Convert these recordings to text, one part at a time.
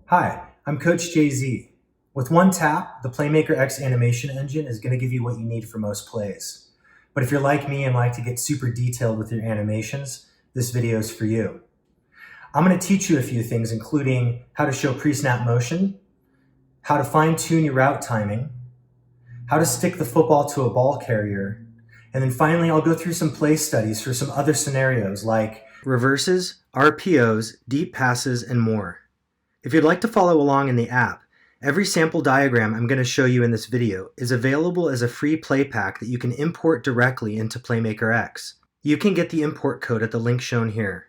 Hi, I'm Coach JZ. With one tap, the Playmaker X animation engine is going to give you what you need for most plays. But if you're like me and like to get super detailed with your animations, this video is for you. I'm going to teach you a few things, including how to show pre-snap motion, how to fine-tune your route timing, how to stick the football to a ball carrier, and then finally I'll go through some play studies for some other scenarios like reverses, RPOs, deep passes, and more. If you'd like to follow along in the app, every sample diagram I'm going to show you in this video is available as a free play pack that you can import directly into Playmaker X. You can get the import code at the link shown here.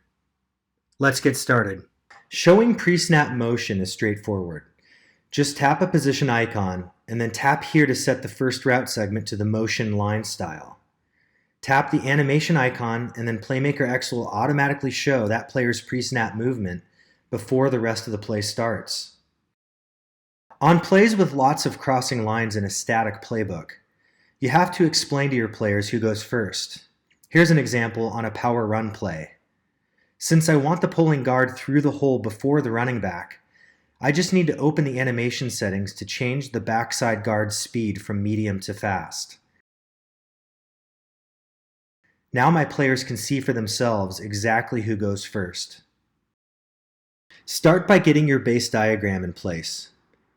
Let's get started. Showing pre-snap motion is straightforward. Just tap a position icon and then tap here to set the first route segment to the motion line style. Tap the animation icon and then Playmaker X will automatically show that player's pre-snap movement before the rest of the play starts. On plays with lots of crossing lines in a static playbook, you have to explain to your players who goes first. Here's an example on a power run play. Since I want the pulling guard through the hole before the running back, I just need to open the animation settings to change the backside guard's speed from medium to fast. Now my players can see for themselves exactly who goes first. Start by getting your base diagram in place.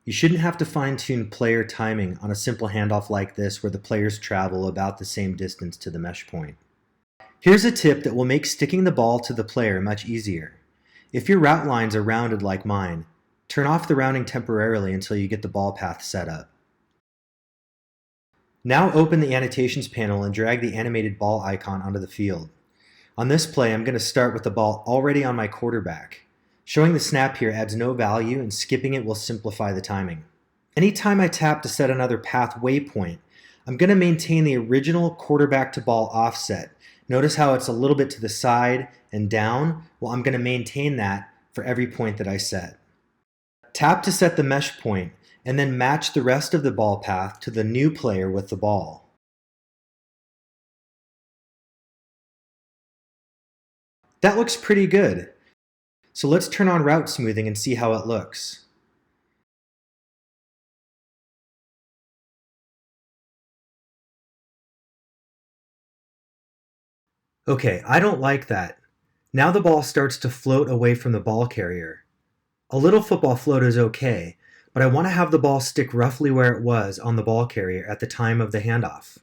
You shouldn't have to fine-tune player timing on a simple handoff like this where the players travel about the same distance to the mesh point. Here's a tip that will make sticking the ball to the player much easier. If your route lines are rounded like mine, turn off the rounding temporarily until you get the ball path set up. Now open the annotations panel and drag the animated ball icon onto the field. On this play, I'm going to start with the ball already on my quarterback. Showing the snap here adds no value, and skipping it will simplify the timing. Anytime I tap to set another path waypoint, I'm going to maintain the original quarterback to ball offset. Notice how it's a little bit to the side and down? Well, I'm going to maintain that for every point that I set. Tap to set the mesh point, and then match the rest of the ball path to the new player with the ball. That looks pretty good. So let's turn on route smoothing and see how it looks. Okay, I don't like that. Now the ball starts to float away from the ball carrier. A little football float is okay, but I want to have the ball stick roughly where it was on the ball carrier at the time of the handoff.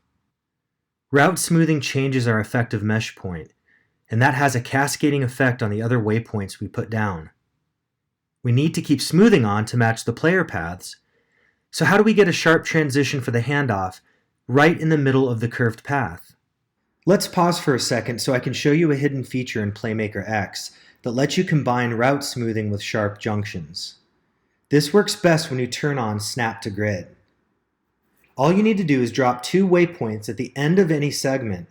Route smoothing changes our effective mesh point, and that has a cascading effect on the other waypoints we put down. We need to keep smoothing on to match the player paths. So how do we get a sharp transition for the handoff right in the middle of the curved path? Let's pause for a second so I can show you a hidden feature in Playmaker X that lets you combine route smoothing with sharp junctions. This works best when you turn on Snap to Grid. All you need to do is drop two waypoints at the end of any segment,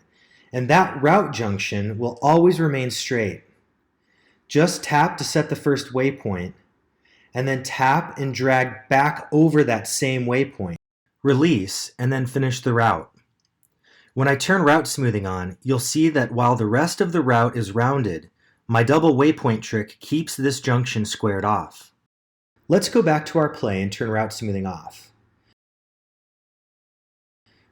and that route junction will always remain straight. Just tap to set the first waypoint, and then tap and drag back over that same waypoint. Release, and then finish the route. When I turn route smoothing on, you'll see that while the rest of the route is rounded, my double waypoint trick keeps this junction squared off. Let's go back to our play and turn route smoothing off.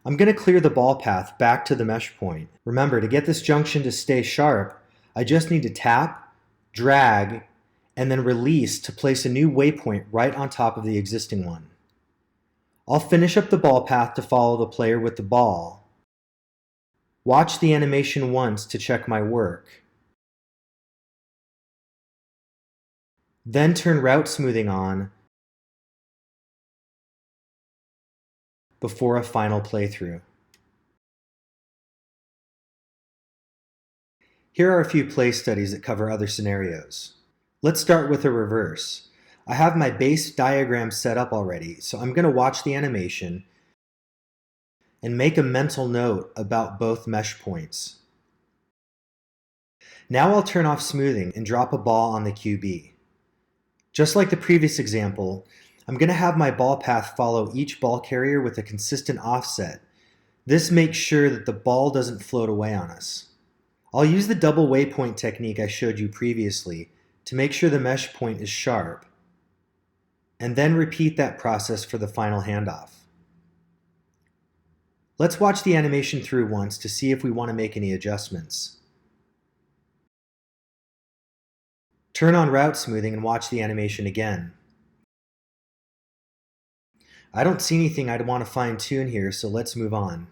I'm going to clear the ball path back to the mesh point. Remember, to get this junction to stay sharp, I just need to tap, drag, and then release to place a new waypoint right on top of the existing one. I'll finish up the ball path to follow the player with the ball. Watch the animation once to check my work. Then turn route smoothing on before a final playthrough. Here are a few play studies that cover other scenarios. Let's start with a reverse. I have my base diagram set up already, so I'm going to watch the animation and make a mental note about both mesh points. Now I'll turn off smoothing and drop a ball on the QB. Just like the previous example, I'm going to have my ball path follow each ball carrier with a consistent offset. This makes sure that the ball doesn't float away on us. I'll use the double waypoint technique I showed you previously to make sure the mesh point is sharp. and then repeat that process for the final handoff. Let's watch the animation through once to see if we want to make any adjustments. Turn on route smoothing and watch the animation again. I don't see anything I'd want to fine-tune here, so let's move on.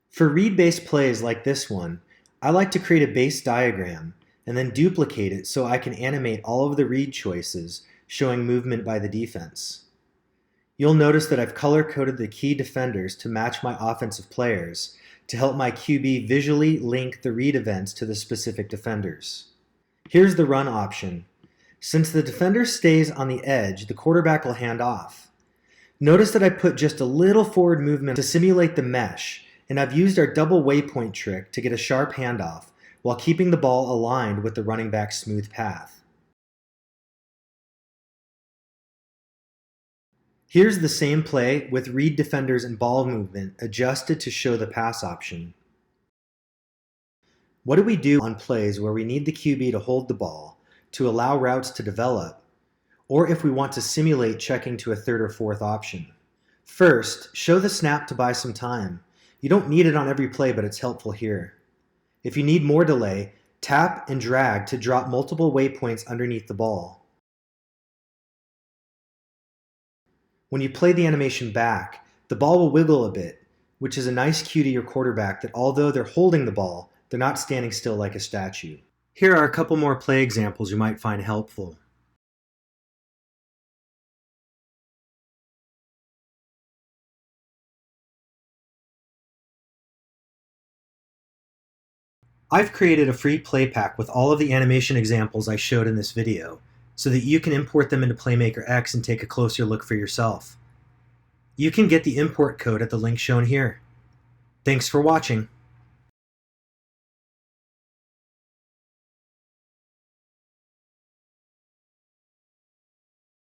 For read-based plays like this one, I like to create a base diagram and then duplicate it so I can animate all of the read choices showing movement by the defense. You'll notice that I've color-coded the key defenders to match my offensive players to help my QB visually link the read events to the specific defenders. Here's the run option. Since the defender stays on the edge, the quarterback will hand off. Notice that I put just a little forward movement to simulate the mesh, and I've used our double waypoint trick to get a sharp handoff while keeping the ball aligned with the running back's smooth path. Here's the same play with read defenders and ball movement adjusted to show the pass option. What do we do on plays where we need the QB to hold the ball to allow routes to develop, or if we want to simulate checking to a third or fourth option? First, show the snap to buy some time. You don't need it on every play, but it's helpful here. If you need more delay, tap and drag to drop multiple waypoints underneath the ball. When you play the animation back, the ball will wiggle a bit, which is a nice cue to your quarterback that although they're holding the ball, they're not standing still like a statue. Here are a couple more play examples you might find helpful. I've created a free play pack with all of the animation examples I showed in this video, so that you can import them into Playmaker X and take a closer look for yourself. You can get the import code at the link shown here. Thanks for watching.